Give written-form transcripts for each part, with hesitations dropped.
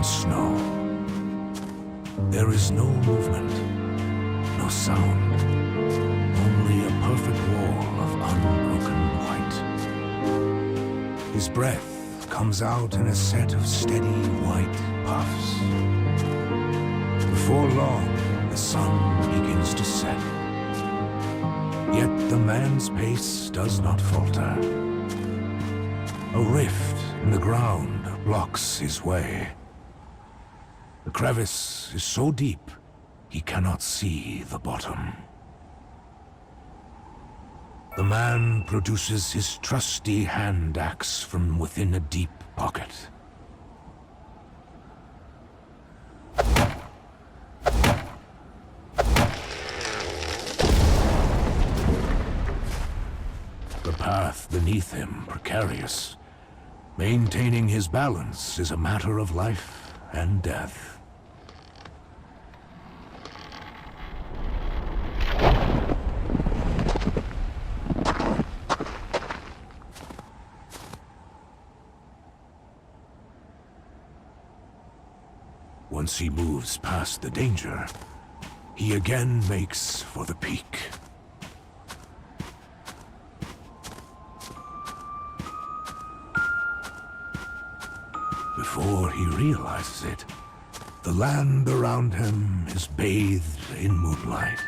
and snow. There is no movement, no sound, only a perfect wall of unbroken white. His breath comes out in a set of steady white puffs. Before long, the sun begins to set. Yet the man's pace does not falter. A rift in the ground blocks his way. The crevice is so deep, he cannot see the bottom. The man produces his trusty hand axe from within a deep pocket. The path beneath him precarious. Maintaining his balance is a matter of life and death. Once he moves past the danger, he again makes for the peak. Before he realizes it, the land around him is bathed in moonlight.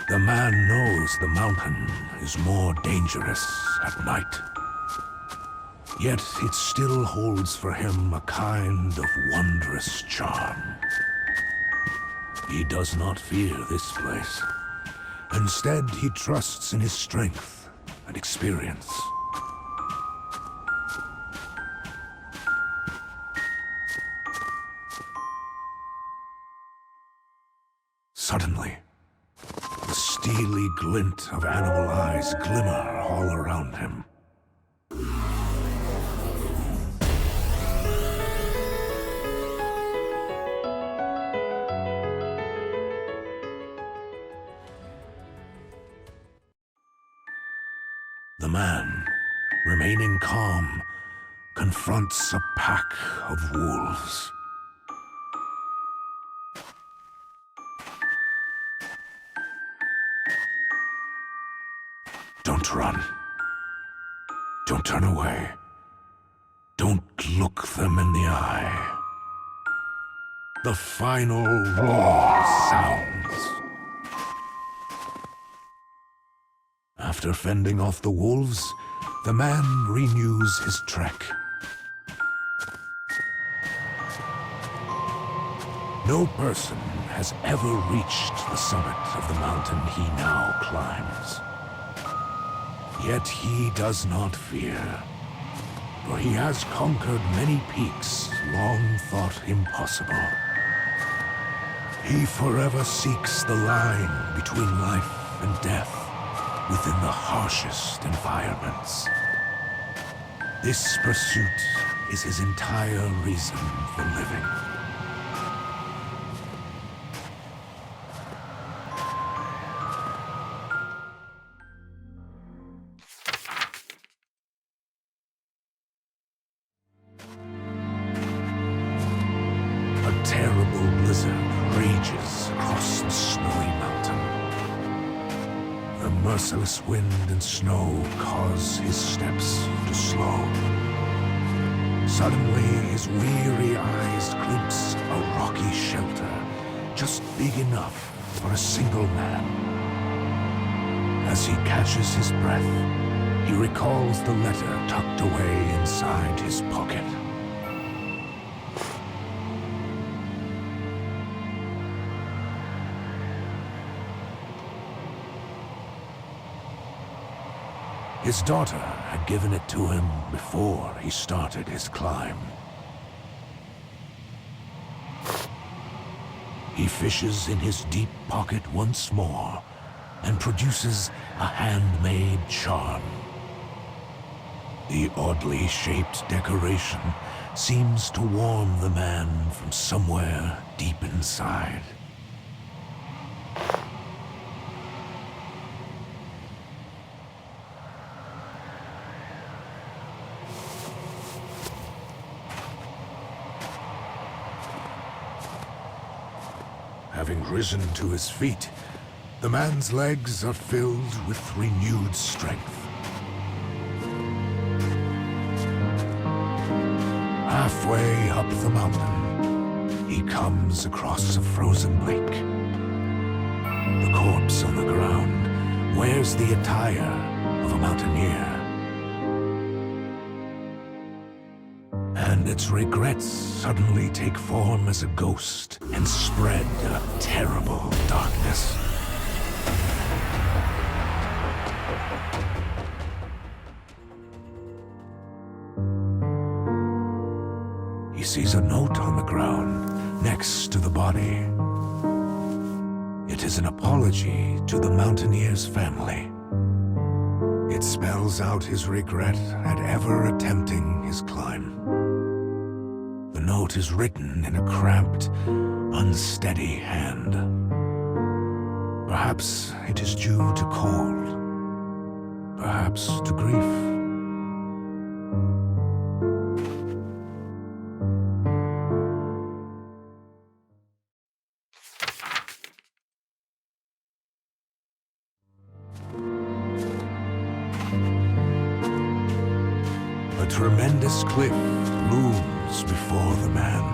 The man knows the mountain is more dangerous at night. Yet it still holds for him a kind of wondrous charm. He does not fear this place. Instead, he trusts in his strength and experience. Suddenly, the steely glint of animal eyes glimmer all around him. The man, remaining calm, confronts a pack of wolves. Don't run. Don't turn away. Don't look them in the eye. The final roar sounds. After fending off the wolves, the man renews his trek. No person has ever reached the summit of the mountain he now climbs. Yet he does not fear, for he has conquered many peaks long thought impossible. He forever seeks the line between life and death within the harshest environments. This pursuit is his entire reason for living. A terrible blizzard rages across the snowy mountain. The merciless wind and snow cause his steps to slow. Suddenly, his weary eyes glimpse a rocky shelter, just big enough for a single man. As he catches his breath, he recalls the letter tucked away inside his pocket. His daughter had given it to him before he started his climb. He fishes in his deep pocket once more and produces a handmade charm. The oddly shaped decoration seems to warm the man from somewhere deep inside. Having risen to his feet, the man's legs are filled with renewed strength. Halfway up the mountain, he comes across a frozen lake. The corpse on the ground wears the attire of a mountaineer. And its regrets suddenly take form as a ghost and spread a terrible darkness. He sees a note on the ground next to the body. It is an apology to the mountaineer's family. It spells out his regret at ever attempting his climb. The note is written in a cramped, unsteady hand. Perhaps it is due to cold, perhaps to grief. A tremendous cliff looms before the man.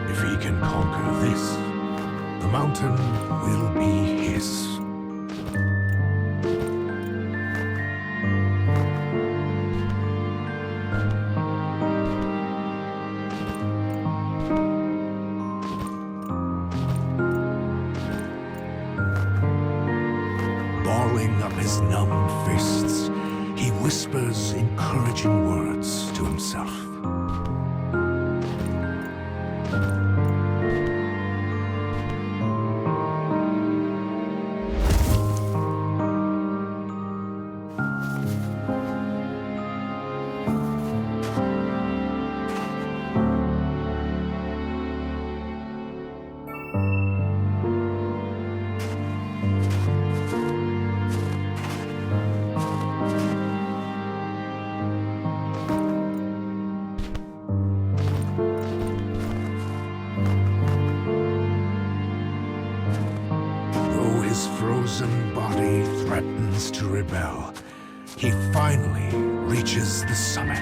If he can conquer this, the mountain will be his. Balling up his numbed fists, he whispers encouraging words to himself. His frozen body threatens to rebel. He finally reaches the summit.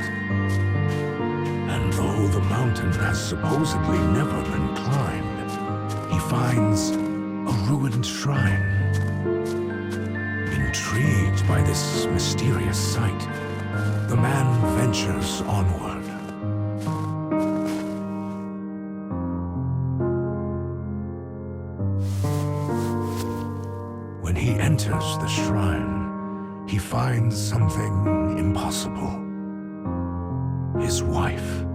And though the mountain has supposedly never been climbed, he finds a ruined shrine. Intrigued by this mysterious sight, the man ventures onward. When he enters the shrine, he finds something impossible. His wife.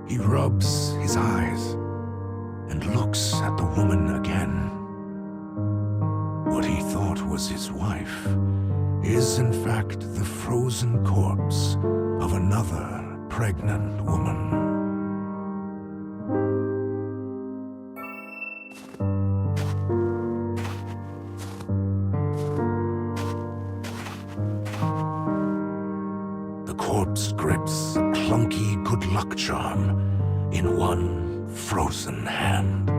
He rubs his eyes and looks at the woman again. What he thought was his wife is in fact the frozen corpse of another pregnant woman. The corpse grips a clunky good luck charm in one frozen hand.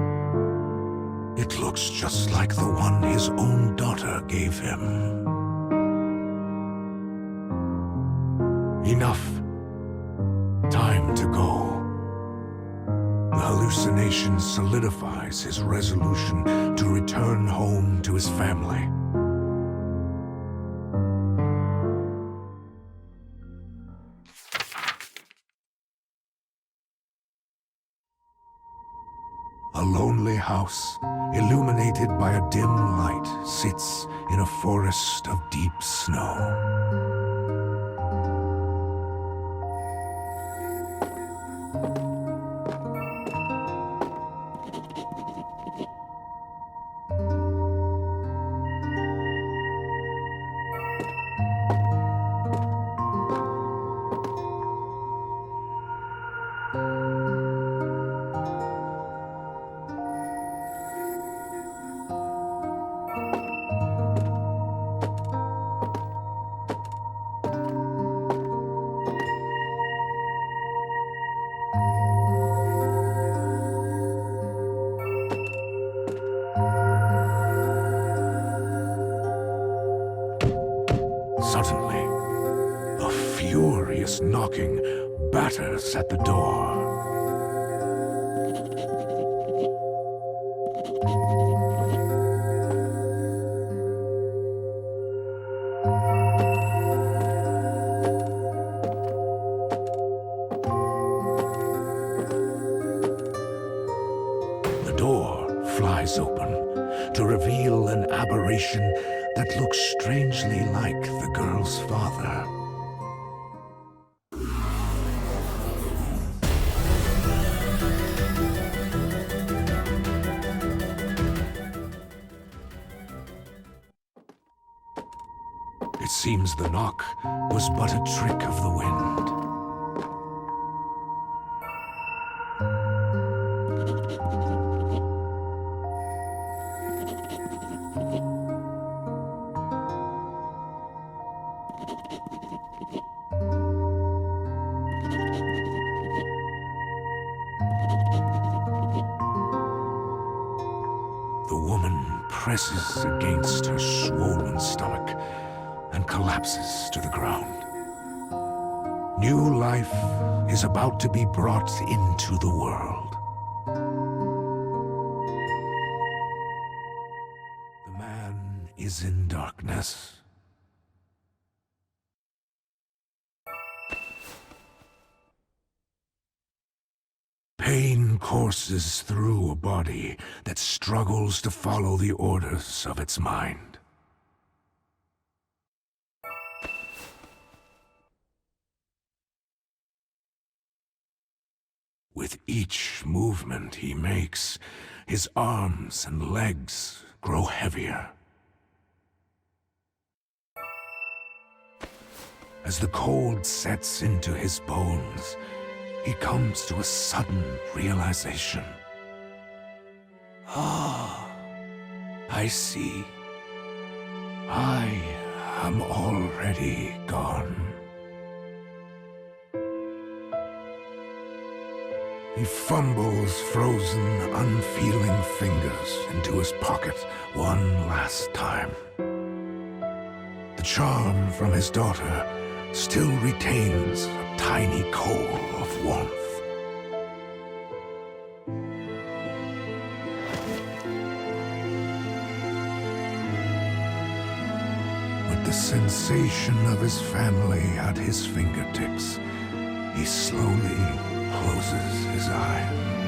It looks just like the one his own daughter gave him. Enough. Time to go. The hallucination solidifies his resolution to return home to his family. A lonely house, illuminated by a dim light, sits in a forest of deep snow. Suddenly, a furious knocking batters at the door. The door flies open to reveal an aberration that looks strangely like the girl's father. It seems the knock was but a trick of the wind. The woman presses against her swollen stomach and collapses to the ground. New life is about to be brought into the world. The man is in darkness. Pain courses through a body that struggles to follow the orders of its mind. With each movement he makes, his arms and legs grow heavier. As the cold sets into his bones, he comes to a sudden realization. Ah, I see. I am already gone. He fumbles frozen, unfeeling fingers into his pocket one last time. The charm from his daughter still retains a tiny coal of warmth. With the sensation of his family at his fingertips, he slowly closes his eyes.